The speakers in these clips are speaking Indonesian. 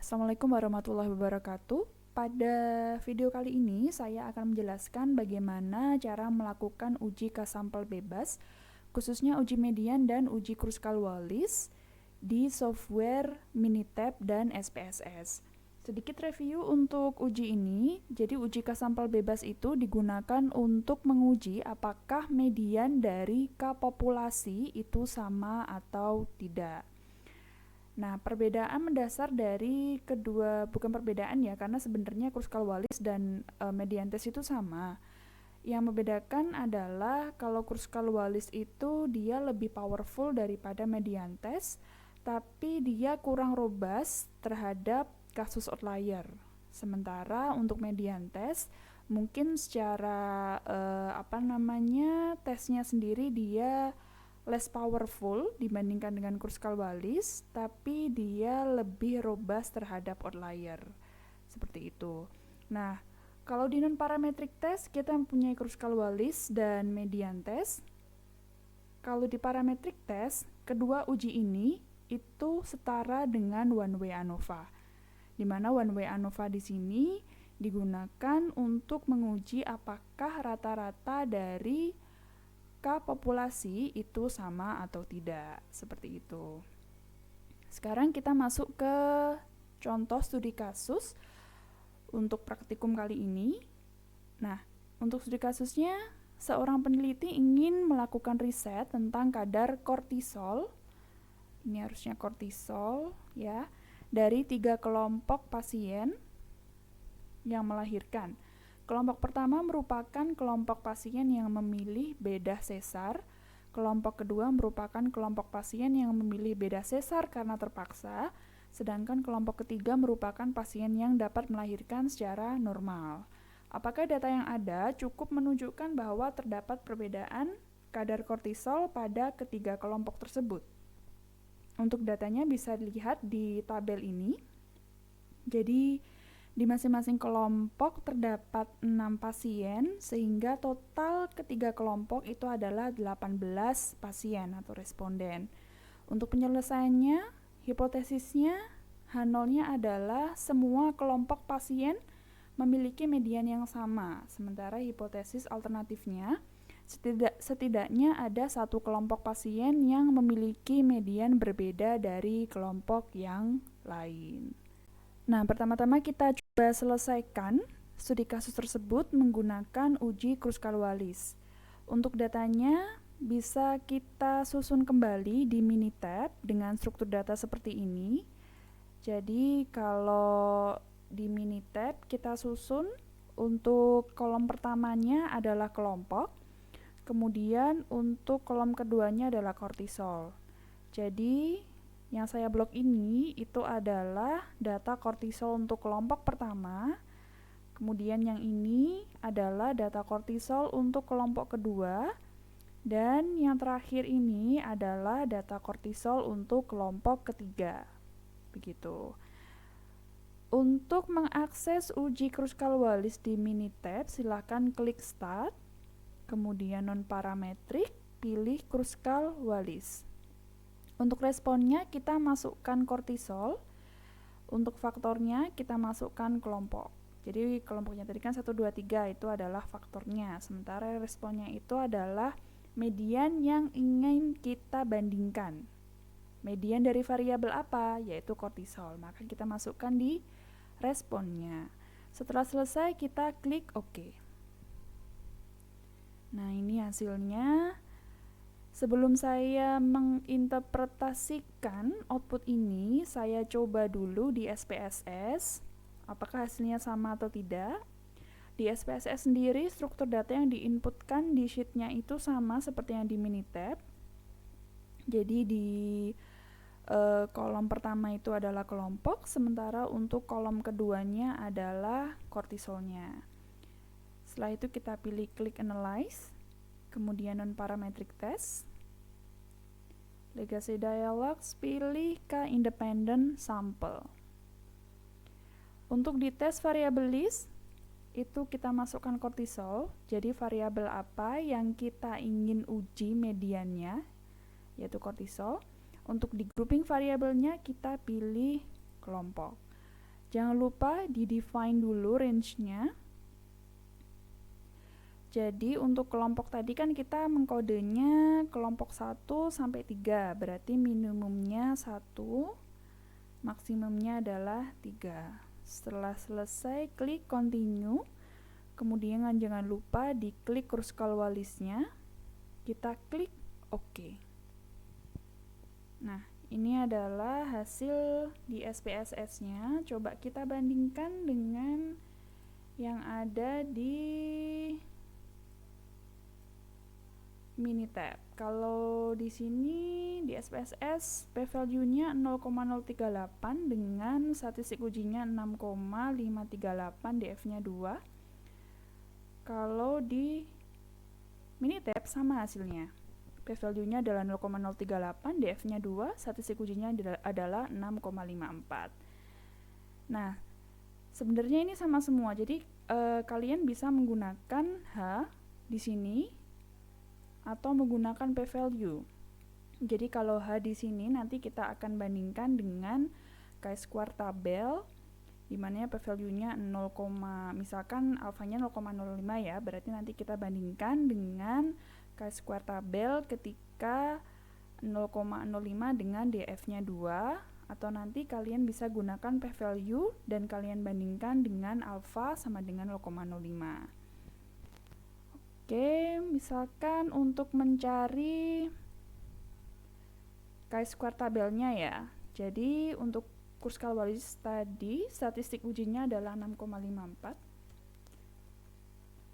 Assalamualaikum warahmatullahi wabarakatuh. Pada video kali ini saya akan menjelaskan bagaimana cara melakukan uji K-sampel bebas, khususnya uji median dan uji Kruskal-Wallis di software Minitab dan SPSS. Sedikit review untuk uji ini. Jadi uji K-sampel bebas itu digunakan untuk menguji apakah median dari K populasi itu sama atau tidak. Nah, perbedaan mendasar dari kedua, bukan perbedaan ya, karena sebenarnya Kruskal-Wallis dan median test itu sama. Yang membedakan adalah kalau Kruskal-Wallis itu dia lebih powerful daripada median test, tapi dia kurang robust terhadap kasus outlier. Sementara untuk median test mungkin secara tesnya sendiri dia less powerful dibandingkan dengan Kruskal-Wallis, tapi dia lebih robust terhadap outlier. Seperti itu. Nah, kalau di non-parametric test kita mempunyai Kruskal-Wallis dan median test. Kalau di parametric test, kedua uji ini itu setara dengan one way ANOVA. Di mana one way ANOVA di sini digunakan untuk menguji apakah rata-rata dari K populasi itu sama atau tidak, seperti itu. Sekarang kita masuk ke contoh studi kasus untuk praktikum kali ini. Nah, untuk studi kasusnya, seorang peneliti ingin melakukan riset tentang kadar kortisol. Ini harusnya kortisol ya, dari 3 kelompok pasien yang melahirkan. Kelompok pertama merupakan kelompok pasien yang memilih bedah sesar. Kelompok kedua merupakan kelompok pasien yang memilih bedah sesar karena terpaksa. Sedangkan kelompok ketiga merupakan pasien yang dapat melahirkan secara normal. Apakah data yang ada cukup menunjukkan bahwa terdapat perbedaan kadar kortisol pada ketiga kelompok tersebut? Untuk datanya bisa dilihat di tabel ini. Jadi di masing-masing kelompok terdapat 6 pasien, sehingga total ketiga kelompok itu adalah 18 pasien atau responden. Untuk penyelesaiannya, hipotesisnya H0-nya adalah semua kelompok pasien memiliki median yang sama, sementara hipotesis alternatifnya setidaknya ada satu kelompok pasien yang memiliki median berbeda dari kelompok yang lain. Nah, pertama-tama kita coba selesaikan studi kasus tersebut menggunakan uji Kruskal-Wallis. Untuk datanya bisa kita susun kembali di Minitab dengan struktur data seperti ini. Jadi kalau di Minitab kita susun untuk kolom pertamanya adalah kelompok, kemudian untuk kolom keduanya adalah kortisol. Jadi yang saya blok ini itu adalah data kortisol untuk kelompok pertama, kemudian yang ini adalah data kortisol untuk kelompok kedua, dan yang terakhir ini adalah data kortisol untuk kelompok ketiga. Begitu. Untuk mengakses uji Kruskal-Wallis di Minitab, silakan klik Start, kemudian non-parametrik, pilih Kruskal-Wallis. Untuk responnya kita masukkan kortisol. Untuk faktornya kita masukkan kelompok. Jadi kelompoknya tadi kan 1, 2, 3 itu adalah faktornya. Sementara responnya itu adalah median yang ingin kita bandingkan. Median dari variabel apa? Yaitu kortisol. Maka kita masukkan di responnya. Setelah selesai kita klik OK. Nah, ini hasilnya. Sebelum saya menginterpretasikan output ini, saya coba dulu di SPSS, apakah hasilnya sama atau tidak. Di SPSS sendiri, struktur data yang diinputkan di sheetnya itu sama seperti yang di Minitab. Jadi di kolom pertama itu adalah kelompok, sementara untuk kolom keduanya adalah kortisolnya. Setelah itu kita pilih klik Analyze, kemudian non-parametric test, legacy dialogs, pilih K independent sample. Untuk di tes variabel list itu kita masukkan kortisol. Jadi variabel apa yang kita ingin uji mediannya, yaitu kortisol. Untuk di grouping variabelnya kita pilih kelompok. Jangan lupa di-define dulu range-nya. Jadi untuk kelompok tadi kan kita mengkodenya kelompok 1 sampai 3, berarti minimumnya 1, maksimumnya adalah 3. Setelah selesai, klik continue. Kemudian jangan lupa diklik Kruskal-Walisnya. Kita klik OK. Nah, ini adalah hasil di SPSS-nya. Coba kita bandingkan dengan yang ada di Minitab. Kalau di sini di SPSS p-value-nya 0,038 dengan statistik ujinya 6,538, DF-nya 2. Kalau di Minitab sama hasilnya. P-value-nya adalah 0,038, DF-nya 2, statistik ujinya adalah 6,54. Nah, sebenarnya ini sama semua. Jadi kalian bisa menggunakan H di sini atau menggunakan p-value. Jadi kalau H di sini nanti kita akan bandingkan dengan chi-square tabel, di mana p-value-nya 0, misalkan alfanya 0,05 ya, berarti nanti kita bandingkan dengan chi-square tabel ketika 0,05 dengan DF-nya 2, atau nanti kalian bisa gunakan p-value dan kalian bandingkan dengan alfa sama dengan 0,05. Oke, misalkan untuk mencari chi-square tabelnya ya. Jadi untuk Kruskal-Wallis tadi statistik ujinya adalah 6,54.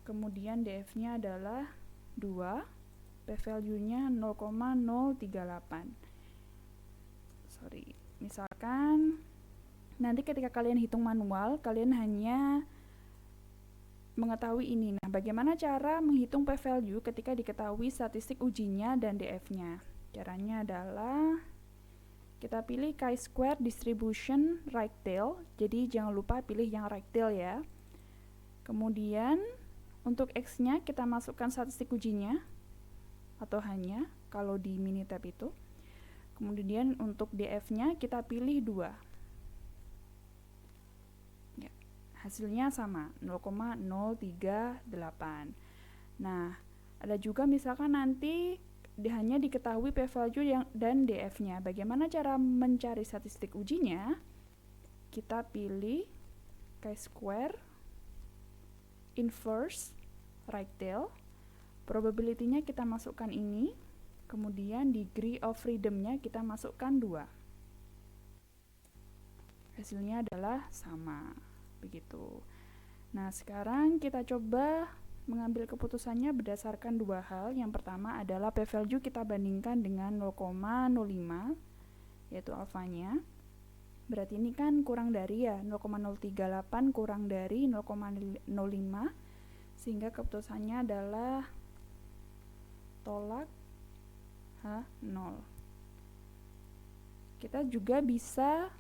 Kemudian DF-nya adalah 2, p-value-nya 0,038. Misalkan nanti ketika kalian hitung manual, kalian hanya mengetahui ini. Nah, bagaimana cara menghitung p-value ketika diketahui statistik ujinya dan DF-nya? Caranya adalah kita pilih chi-square distribution right tail. Jadi jangan lupa pilih yang right tail ya. Kemudian untuk X-nya kita masukkan statistik ujinya atau hanya kalau di Minitab itu. Kemudian untuk DF-nya kita pilih 2. Ya, hasilnya sama, 0,038. Nah, ada juga misalkan nanti hanya diketahui p-value dan DF-nya. Bagaimana cara mencari statistik ujinya? Kita pilih chi-square inverse right tail. Probability-nya kita masukkan ini. Kemudian degree of freedom-nya kita masukkan 2. Hasilnya adalah sama. Begitu. Nah, sekarang kita coba mengambil keputusannya berdasarkan 2 hal. Yang pertama adalah p-value kita bandingkan dengan 0,05, yaitu alfanya. Berarti ini kan kurang dari ya, 0,038 kurang dari 0,05, sehingga keputusannya adalah tolak H0. Kita juga bisa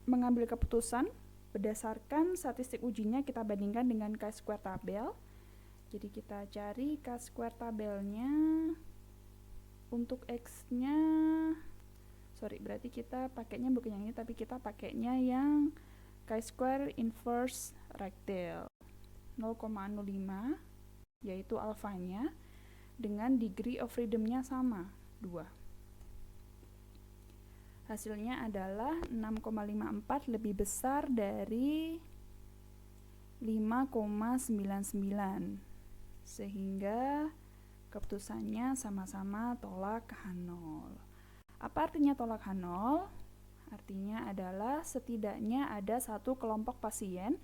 mengambil keputusan berdasarkan statistik ujinya kita bandingkan dengan chi-square tabel. Jadi kita cari chi-square tabelnya untuk X-nya. Berarti kita pakainya bukan yang ini, tapi kita pakainya yang chi-square inverse right tail 0,05, yaitu alfanya, dengan degree of freedom-nya sama, 2. Hasilnya adalah 6,54 lebih besar dari 5,99. Sehingga keputusannya sama-sama tolak H0. Apa artinya tolak H0? Artinya adalah setidaknya ada satu kelompok pasien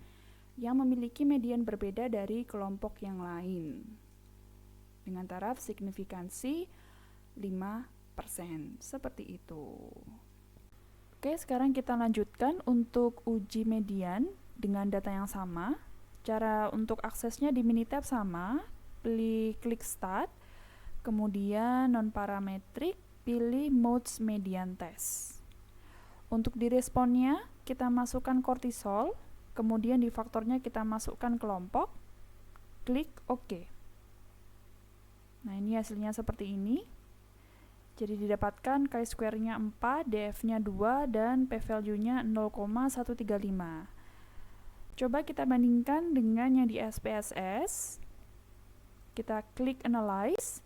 yang memiliki median berbeda dari kelompok yang lain dengan taraf signifikansi 5%. Seperti itu. Oke, sekarang kita lanjutkan untuk uji median dengan data yang sama. Cara untuk aksesnya di Minitab sama. Klik Start, kemudian non-parametrik, pilih Modes Median Test. Untuk di responnya, kita masukkan kortisol, kemudian di faktornya kita masukkan kelompok, klik OK. Nah, ini hasilnya seperti ini. Jadi didapatkan chi-square-nya 4, df-nya 2, dan p-value-nya 0,135. Coba kita bandingkan dengan yang di SPSS. Kita klik Analyze,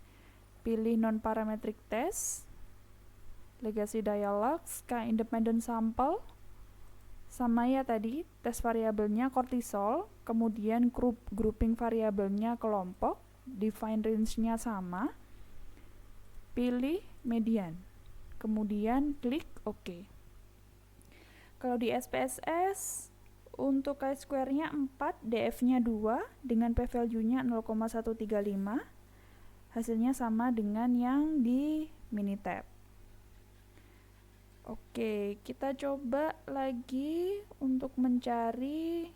pilih Non-Parametric Test, Legacy Dialogs, K-Independent Sample, sama ya tadi, tes variabelnya kortisol, kemudian grouping variabelnya kelompok, define range-nya sama, pilih median, kemudian klik OK. Kalau di SPSS, untuk chi-square-nya 4, df-nya 2, dengan p-value-nya 0,135, hasilnya sama dengan yang di Minitab. Oke, kita coba lagi untuk mencari,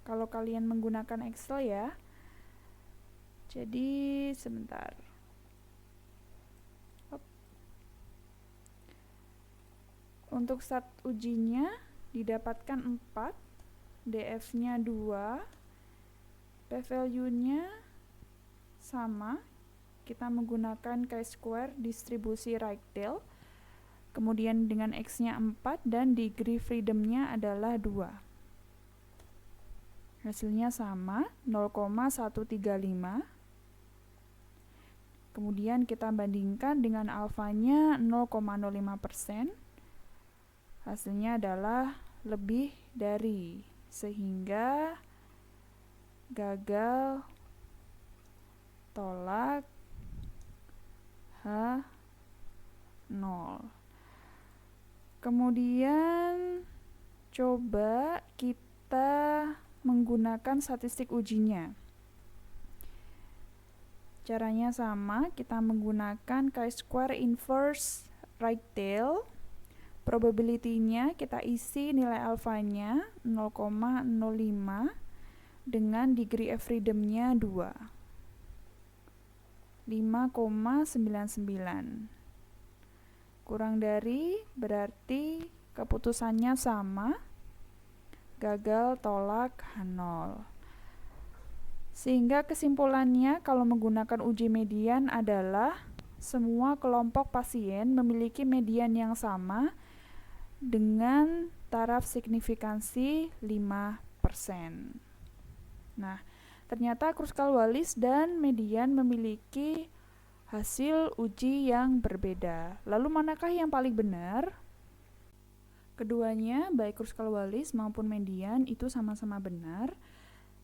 kalau kalian menggunakan Excel ya. Jadi, sebentar. Untuk start ujinya didapatkan 4, df-nya 2, p-value-nya sama. Kita menggunakan chi-square distribusi right-tail. Kemudian dengan X-nya 4 dan degree freedom-nya adalah 2. Hasilnya sama, 0,135. Kemudian kita bandingkan dengan alfanya 0,05%. Hasilnya adalah lebih dari, sehingga gagal tolak H0. Kemudian coba kita menggunakan statistik ujinya. Caranya sama, kita menggunakan chi-square inverse right tail. Probability-nya kita isi nilai alfanya 0,05 dengan degree of freedom-nya 2. 5,99. Kurang dari berarti keputusannya sama, gagal tolak H0. Sehingga kesimpulannya kalau menggunakan uji median adalah semua kelompok pasien memiliki median yang sama dengan taraf signifikansi 5%. Nah, ternyata Kruskal-Wallis dan median memiliki hasil uji yang berbeda. Lalu manakah yang paling benar? Keduanya, baik Kruskal-Wallis maupun median, itu sama-sama benar.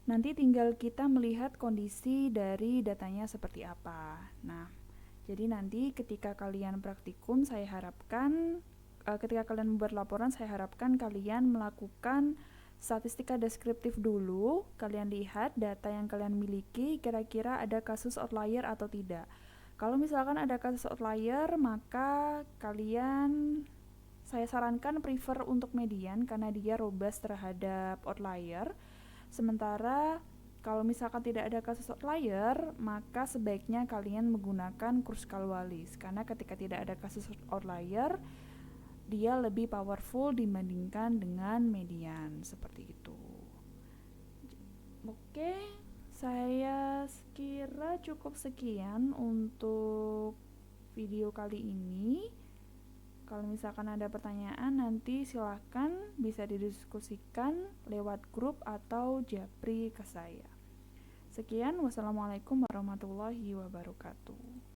Nanti tinggal kita melihat kondisi dari datanya seperti apa. Nah, jadi nanti ketika kalian praktikum, saya harapkan, ketika kalian membuat laporan, saya harapkan kalian melakukan statistika deskriptif dulu. Kalian lihat data yang kalian miliki, kira-kira ada kasus outlier atau tidak. Kalau misalkan ada kasus outlier, maka saya sarankan prefer untuk median karena dia robust terhadap outlier. Sementara kalau misalkan tidak ada kasus outlier, maka sebaiknya kalian menggunakan Kruskal-Wallis karena ketika tidak ada kasus outlier, dia lebih powerful dibandingkan dengan median, seperti itu. Oke, saya kira cukup sekian untuk video kali ini. Kalau misalkan ada pertanyaan, nanti silahkan bisa didiskusikan lewat grup atau japri ke saya. Sekian, wassalamualaikum warahmatullahi wabarakatuh.